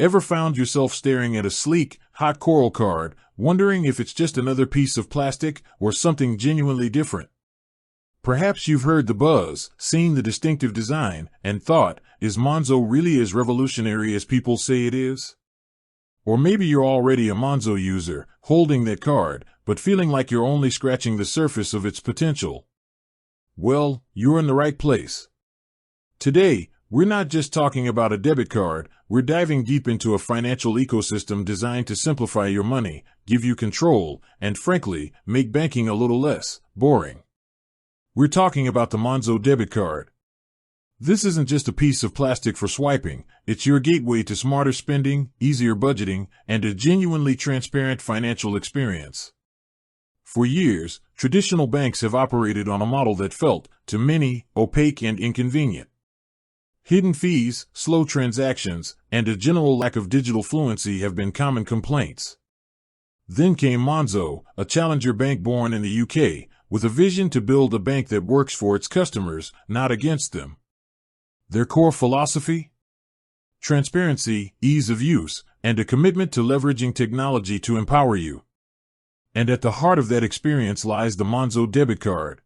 Ever found yourself staring at a sleek, hot coral card, wondering if it's just another piece of plastic or something genuinely different? Perhaps you've heard the buzz, seen the distinctive design, and thought, is Monzo really as revolutionary as people say it is? Or maybe you're already a Monzo user, holding that card, but feeling like you're only scratching the surface of its potential. Well, you're in the right place. Today, we're not just talking about a debit card, we're diving deep into a financial ecosystem designed to simplify your money, give you control, and frankly, make banking a little less boring. We're talking about the Monzo debit card. This isn't just a piece of plastic for swiping, it's your gateway to smarter spending, easier budgeting, and a genuinely transparent financial experience. For years, traditional banks have operated on a model that felt, to many, opaque and inconvenient. Hidden fees, slow transactions, and a general lack of digital fluency have been common complaints. Then came Monzo, a challenger bank born in the UK, with a vision to build a bank that works for its customers, not against them. Their core philosophy? Transparency, ease of use, and a commitment to leveraging technology to empower you. And at the heart of that experience lies the Monzo debit card.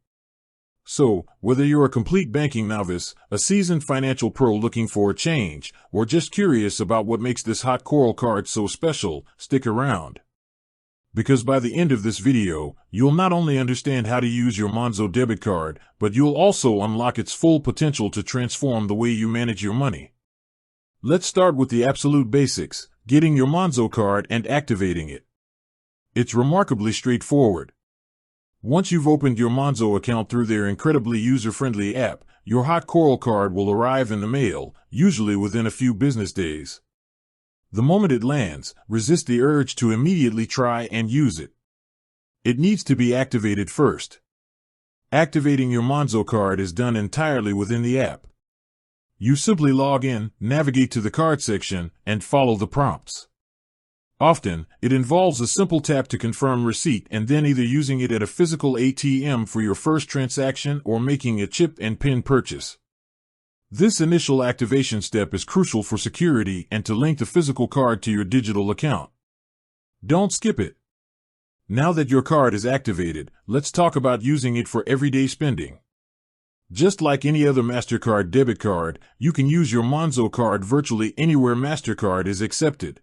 So, whether you're a complete banking novice, a seasoned financial pro looking for a change, or just curious about what makes this hot coral card so special, stick around. Because by the end of this video, you'll not only understand how to use your Monzo debit card, but you'll also unlock its full potential to transform the way you manage your money. Let's start with the absolute basics, getting your Monzo card and activating it. It's remarkably straightforward. Once you've opened your Monzo account through their incredibly user-friendly app, your hot coral card will arrive in the mail, usually within a few business days. The moment it lands, resist the urge to immediately try and use it. It needs to be activated first. Activating your Monzo card is done entirely within the app. You simply log in, navigate to the card section, and follow the prompts. Often, it involves a simple tap to confirm receipt and then either using it at a physical ATM for your first transaction or making a chip and PIN purchase. This initial activation step is crucial for security and to link the physical card to your digital account. Don't skip it. Now that your card is activated, let's talk about using it for everyday spending. Just like any other MasterCard debit card, you can use your Monzo card virtually anywhere MasterCard is accepted.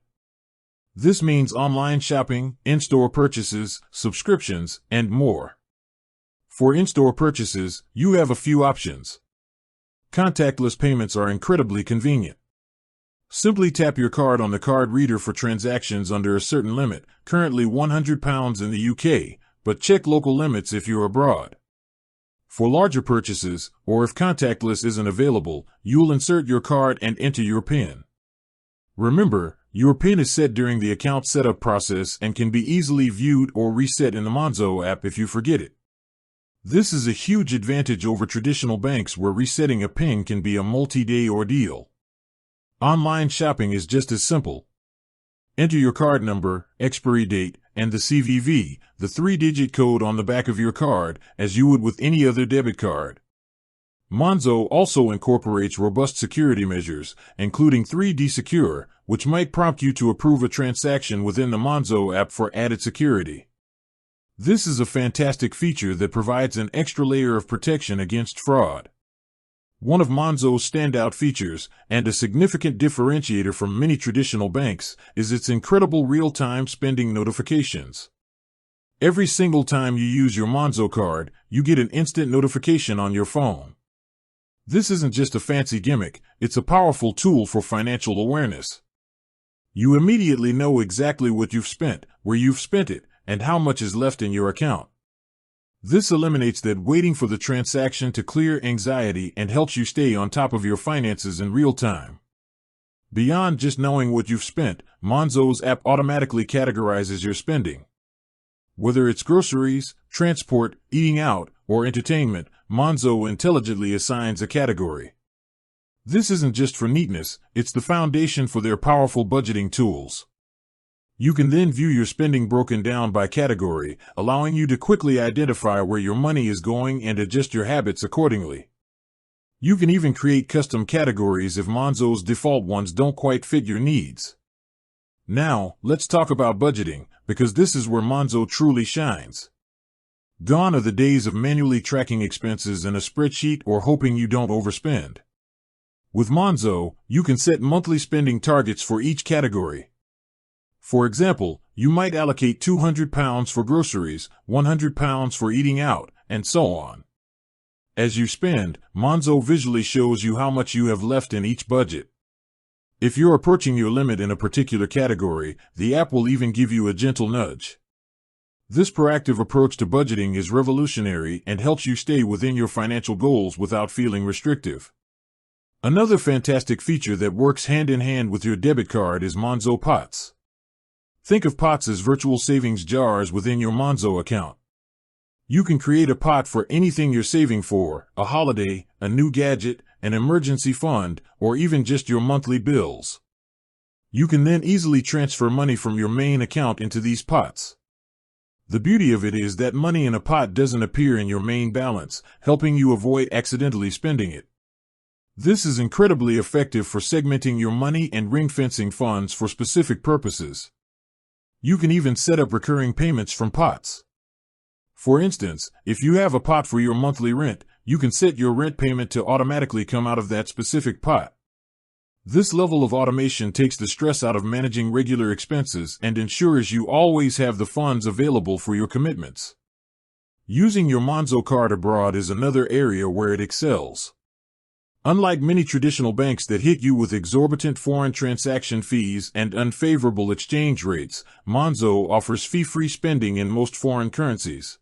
This means online shopping, in-store purchases, subscriptions, and more. For in-store purchases, you have a few options. Contactless payments are incredibly convenient. Simply tap your card on the card reader for transactions under a certain limit, currently £100 in the UK, but check local limits if you're abroad. For larger purchases, or if contactless isn't available, you'll insert your card and enter your PIN. Remember, your PIN is set during the account setup process and can be easily viewed or reset in the Monzo app if you forget it. This is a huge advantage over traditional banks where resetting a PIN can be a multi-day ordeal. Online shopping is just as simple. Enter your card number, expiry date, and the CVV, the 3-digit code on the back of your card, as you would with any other debit card. Monzo also incorporates robust security measures, including 3D Secure, which might prompt you to approve a transaction within the Monzo app for added security. This is a fantastic feature that provides an extra layer of protection against fraud. One of Monzo's standout features, and a significant differentiator from many traditional banks, is its incredible real-time spending notifications. Every single time you use your Monzo card, you get an instant notification on your phone. This isn't just a fancy gimmick, it's a powerful tool for financial awareness. You immediately know exactly what you've spent, where you've spent it, and how much is left in your account. This eliminates that waiting for the transaction to clear anxiety and helps you stay on top of your finances in real time. Beyond just knowing what you've spent, Monzo's app automatically categorizes your spending. Whether it's groceries, transport, eating out, or entertainment, Monzo intelligently assigns a category. This isn't just for neatness, it's the foundation for their powerful budgeting tools. You can then view your spending broken down by category, allowing you to quickly identify where your money is going and adjust your habits accordingly. You can even create custom categories if Monzo's default ones don't quite fit your needs. Now, let's talk about budgeting, because this is where Monzo truly shines. Gone are the days of manually tracking expenses in a spreadsheet or hoping you don't overspend. With Monzo, you can set monthly spending targets for each category. For example, you might allocate £200 for groceries, £100 for eating out, and so on. As you spend, Monzo visually shows you how much you have left in each budget. If you're approaching your limit in a particular category, the app will even give you a gentle nudge. This proactive approach to budgeting is revolutionary and helps you stay within your financial goals without feeling restrictive. Another fantastic feature that works hand in hand with your debit card is Monzo Pots. Think of pots as virtual savings jars within your Monzo account. You can create a pot for anything you're saving for: a holiday, a new gadget, an emergency fund, or even just your monthly bills. You can then easily transfer money from your main account into these pots. The beauty of it is that money in a pot doesn't appear in your main balance, helping you avoid accidentally spending it. This is incredibly effective for segmenting your money and ring-fencing funds for specific purposes. You can even set up recurring payments from pots. For instance, if you have a pot for your monthly rent, you can set your rent payment to automatically come out of that specific pot. This level of automation takes the stress out of managing regular expenses and ensures you always have the funds available for your commitments. Using your Monzo card abroad is another area where it excels. Unlike many traditional banks that hit you with exorbitant foreign transaction fees and unfavorable exchange rates, Monzo offers fee-free spending in most foreign currencies.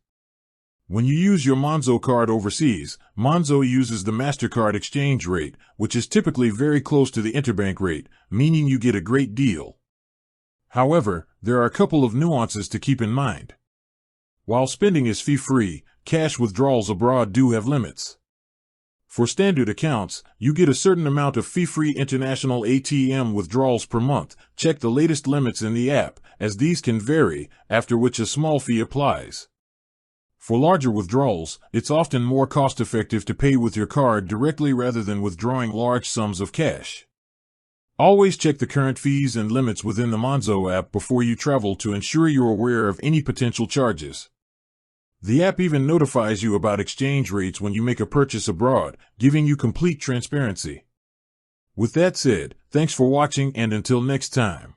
When you use your Monzo card overseas, Monzo uses the MasterCard exchange rate, which is typically very close to the interbank rate, meaning you get a great deal. However, there are a couple of nuances to keep in mind. While spending is fee-free, cash withdrawals abroad do have limits. For standard accounts, you get a certain amount of fee-free international ATM withdrawals per month. Check the latest limits in the app, as these can vary, after which a small fee applies. For larger withdrawals, it's often more cost-effective to pay with your card directly rather than withdrawing large sums of cash. Always check the current fees and limits within the Monzo app before you travel to ensure you're aware of any potential charges. The app even notifies you about exchange rates when you make a purchase abroad, giving you complete transparency. With that said, thanks for watching, and until next time.